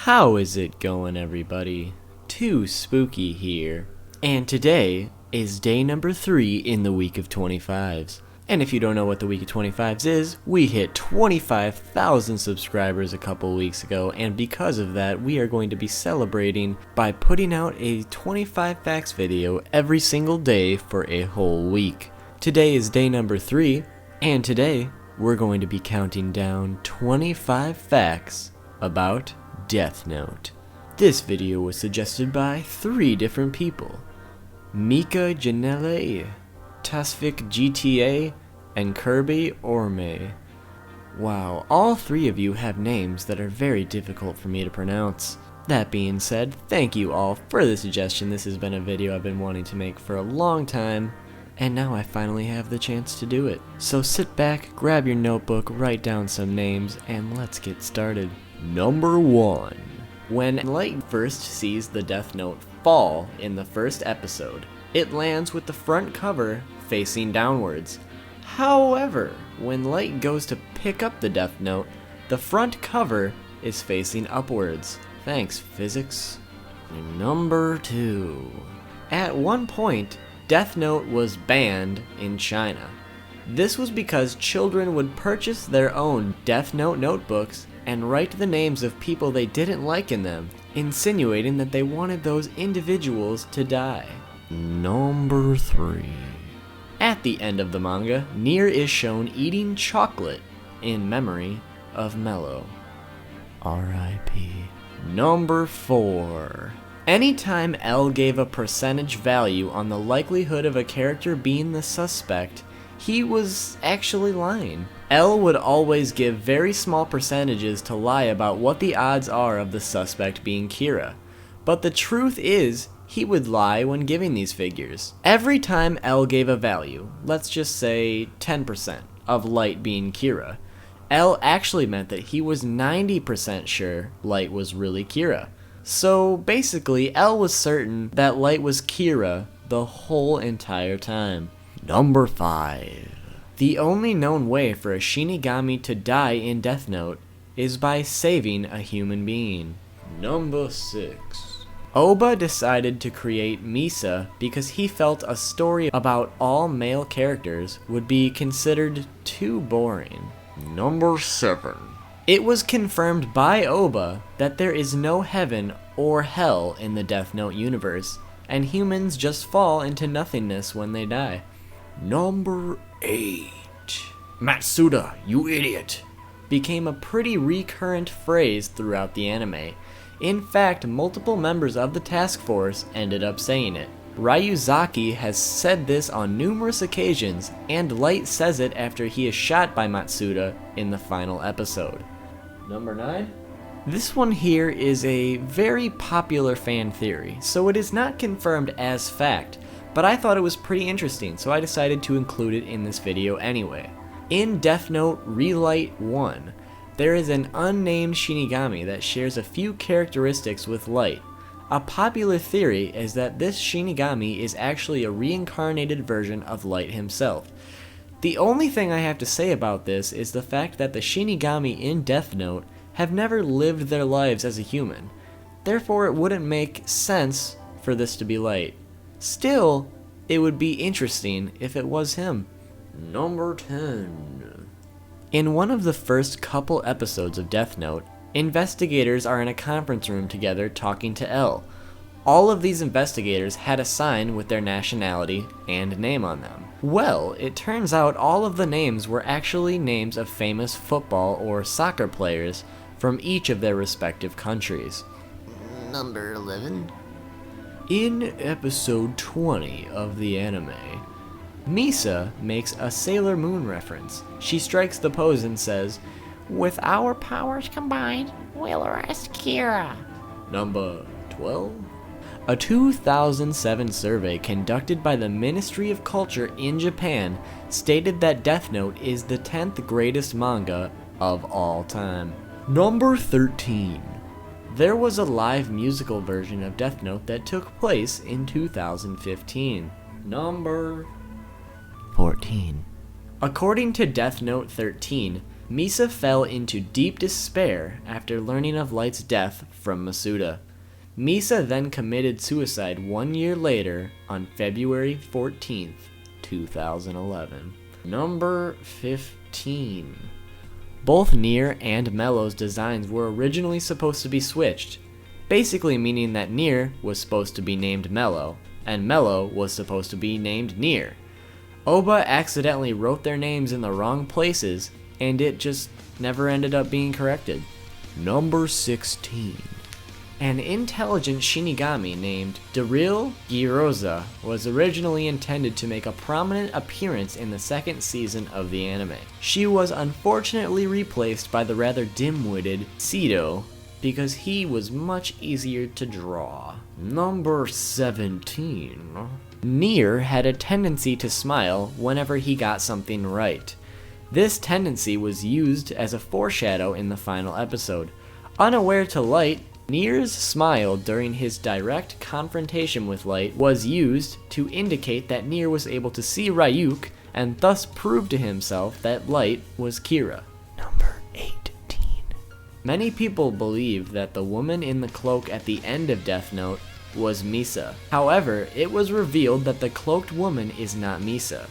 How is it going, everybody? Too Spooky here, and today is day number 3 in the week of 25's. And if you don't know what the week of 25's is, we hit 25,000 subscribers a couple weeks ago, and because of that, we are going to be celebrating by putting out a 25 facts video every single day for a whole week. Today is day number 3, and today we're going to be counting down 25 facts about Death Note. This video was suggested by 3 different people: Mika Janelle, Tasvik GTA, and Kirby Orme. Wow, all 3 of you have names that are very difficult for me to pronounce. That being said, thank you all for the suggestion. This has been a video I've been wanting to make for a long time, and now I finally have the chance to do it. So sit back, grab your notebook, write down some names, and let's get started. Number 1. When Light first sees the Death Note fall in the first episode, it lands with the front cover facing downwards. However, when Light goes to pick up the Death Note, the front cover is facing upwards. Thanks, physics. Number 2. At one point, Death Note was banned in China. This was because children would purchase their own Death Note notebooks and write the names of people they didn't like in them, insinuating that they wanted those individuals to die. Number 3. At the end of the manga, Nier is shown eating chocolate in memory of Mello. R.I.P. Number 4. Anytime Elle gave a percentage value on the likelihood of a character being the suspect, he was actually lying. Elle would always give very small percentages to lie about what the odds are of the suspect being Kira. But the truth is, he would lie when giving these figures. Every time Elle gave a value, let's just say 10% of Light being Kira, Elle actually meant that he was 90% sure Light was really Kira. So basically, Elle was certain that Light was Kira the whole entire time. Number 5. The only known way for a Shinigami to die in Death Note is by saving a human being. Number 6. Oba decided to create Misa because he felt a story about all male characters would be considered too boring. Number 7. It was confirmed by Oba that there is no heaven or hell in the Death Note universe, and humans just fall into nothingness when they die. Number 8. Matsuda, you idiot, became a pretty recurrent phrase throughout the anime. In fact, multiple members of the task force ended up saying it. Ryuzaki has said this on numerous occasions, and Light says it after he is shot by Matsuda in the final episode. Number 9? This one here is a very popular fan theory, so it is not confirmed as fact, but I thought it was pretty interesting, so I decided to include it in this video anyway. In Death Note Relight 1, there is an unnamed Shinigami that shares a few characteristics with Light. A popular theory is that this Shinigami is actually a reincarnated version of Light himself. The only thing I have to say about this is the fact that the Shinigami in Death Note have never lived their lives as a human. Therefore, it wouldn't make sense for this to be Light. Still, it would be interesting if it was him. Number 10. In one of the first couple episodes of Death Note, investigators are in a conference room together talking to Elle. All of these investigators had a sign with their nationality and name on them. Well, it turns out all of the names were actually names of famous football or soccer players from each of their respective countries. Number 11. In episode 20 of the anime, Misa makes a Sailor Moon reference. She strikes the pose and says, "With our powers combined, we'll arrest Kira." Number 12. A 2007 survey conducted by the Ministry of Culture in Japan stated that Death Note is the 10th greatest manga of all time. Number 13. There was a live musical version of Death Note that took place in 2015. Number 14. According to Death Note 13, Misa fell into deep despair after learning of Light's death from Masuda. Misa then committed suicide 1 year later on February 14th, 2011. Number 15. Both Nier and Mello's designs were originally supposed to be switched, basically meaning that Nier was supposed to be named Mello, and Mello was supposed to be named Nier. Oba accidentally wrote their names in the wrong places, and it just never ended up being corrected. Number 16. An intelligent Shinigami named Daryl Giroza was originally intended to make a prominent appearance in the second season of the anime. She was unfortunately replaced by the rather dim-witted Sido because he was much easier to draw. Number 17. Nier had a tendency to smile whenever he got something right. This tendency was used as a foreshadow in the final episode. Unaware to Light, Nier's smile during his direct confrontation with Light was used to indicate that Nier was able to see Ryuk and thus prove to himself that Light was Kira. Number 18. Many people believe that the woman in the cloak at the end of Death Note was Misa. However, it was revealed that the cloaked woman is not Misa.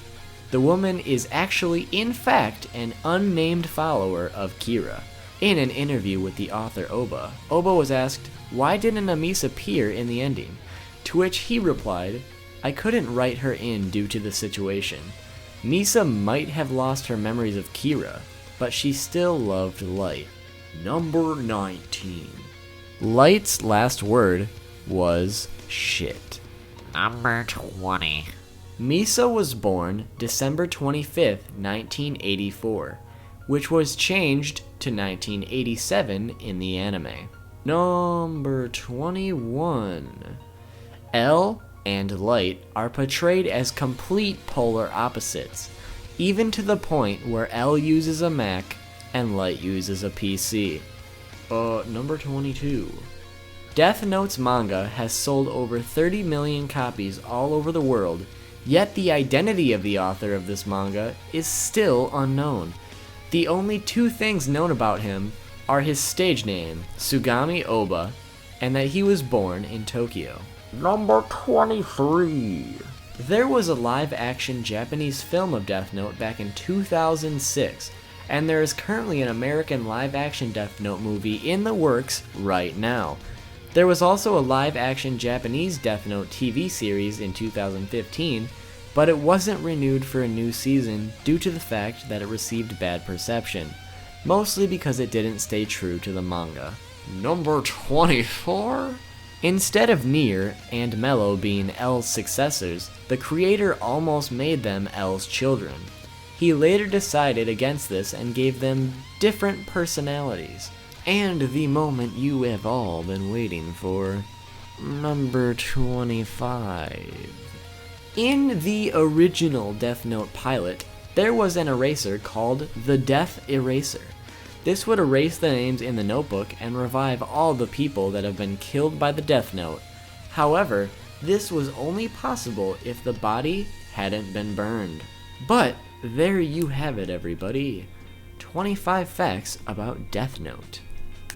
The woman is actually, in fact, an unnamed follower of Kira. In an interview with the author Oba was asked, why didn't a Misa appear in the ending? To which he replied, I couldn't write her in due to the situation. Misa might have lost her memories of Kira, but she still loved Light. Number 19. Light's last word was shit. Number 20. Misa was born December 25th, 1984, which was changed to 1987 in the anime. Number 21. Elle and Light are portrayed as complete polar opposites, even to the point where Elle uses a Mac and Light uses a PC. Number 22. Death Note's manga has sold over 30 million copies all over the world, yet the identity of the author of this manga is still unknown. The only two things known about him are his stage name, Sugami Oba, and that he was born in Tokyo. Number 23. There was a live-action Japanese film of Death Note back in 2006, and there is currently an American live-action Death Note movie in the works right now. There was also a live-action Japanese Death Note TV series in 2015, but it wasn't renewed for a new season due to the fact that it received bad perception, mostly because it didn't stay true to the manga. Number 24? Instead of Nier and Mello being Elle's successors, the creator almost made them Elle's children. He later decided against this and gave them different personalities. And the moment you have all been waiting for. Number 25. In the original Death Note pilot, there was an eraser called the Death Eraser. This would erase the names in the notebook and revive all the people that have been killed by the Death Note. However, this was only possible if the body hadn't been burned. But there you have it, everybody. 25 facts about Death Note.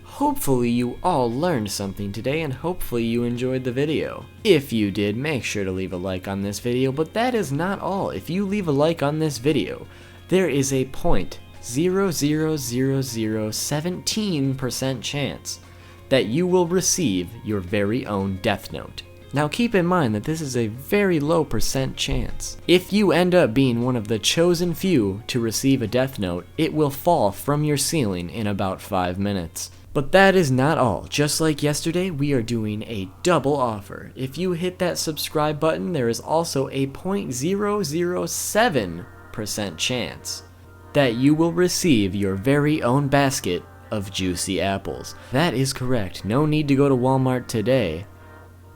Hopefully you all learned something today, and hopefully you enjoyed the video. If you did, make sure to leave a like on this video, but that is not all. If you leave a like on this video, there is a 0.00017% chance that you will receive your very own Death Note. Now keep in mind that this is a very low percent chance. If you end up being one of the chosen few to receive a Death Note, it will fall from your ceiling in about 5 minutes. But that is not all. Just like yesterday, we are doing a double offer. If you hit that subscribe button, there is also a 0.007% chance that you will receive your very own basket of juicy apples. That is correct. No need to go to Walmart today.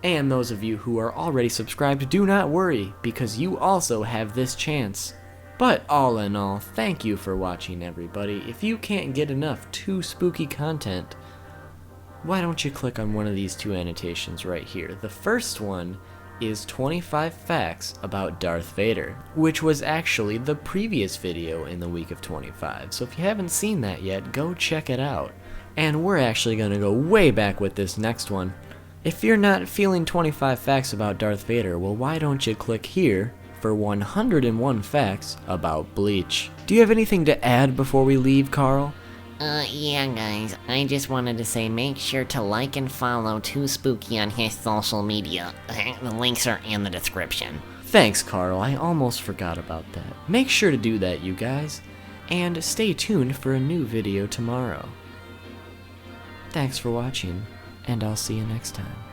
And those of you who are already subscribed, do not worry, because you also have this chance. But all in all, thank you for watching, everybody. If you can't get enough too spooky content, why don't you click on one of these two annotations right here. The first one is 25 facts about Darth Vader, which was actually the previous video in the week of 25. So if you haven't seen that yet, go check it out. And we're actually going to go way back with this next one. If you're not feeling 25 facts about Darth Vader, well, why don't you click here for 101 facts about Bleach. Do you have anything to add before we leave, Carl? Yeah guys, I just wanted to say make sure to like and follow Too Spooky on his social media. The links are in the description. Thanks, Carl. I almost forgot about that. Make sure to do that, you guys. And stay tuned for a new video tomorrow. Thanks for watching, and I'll see you next time.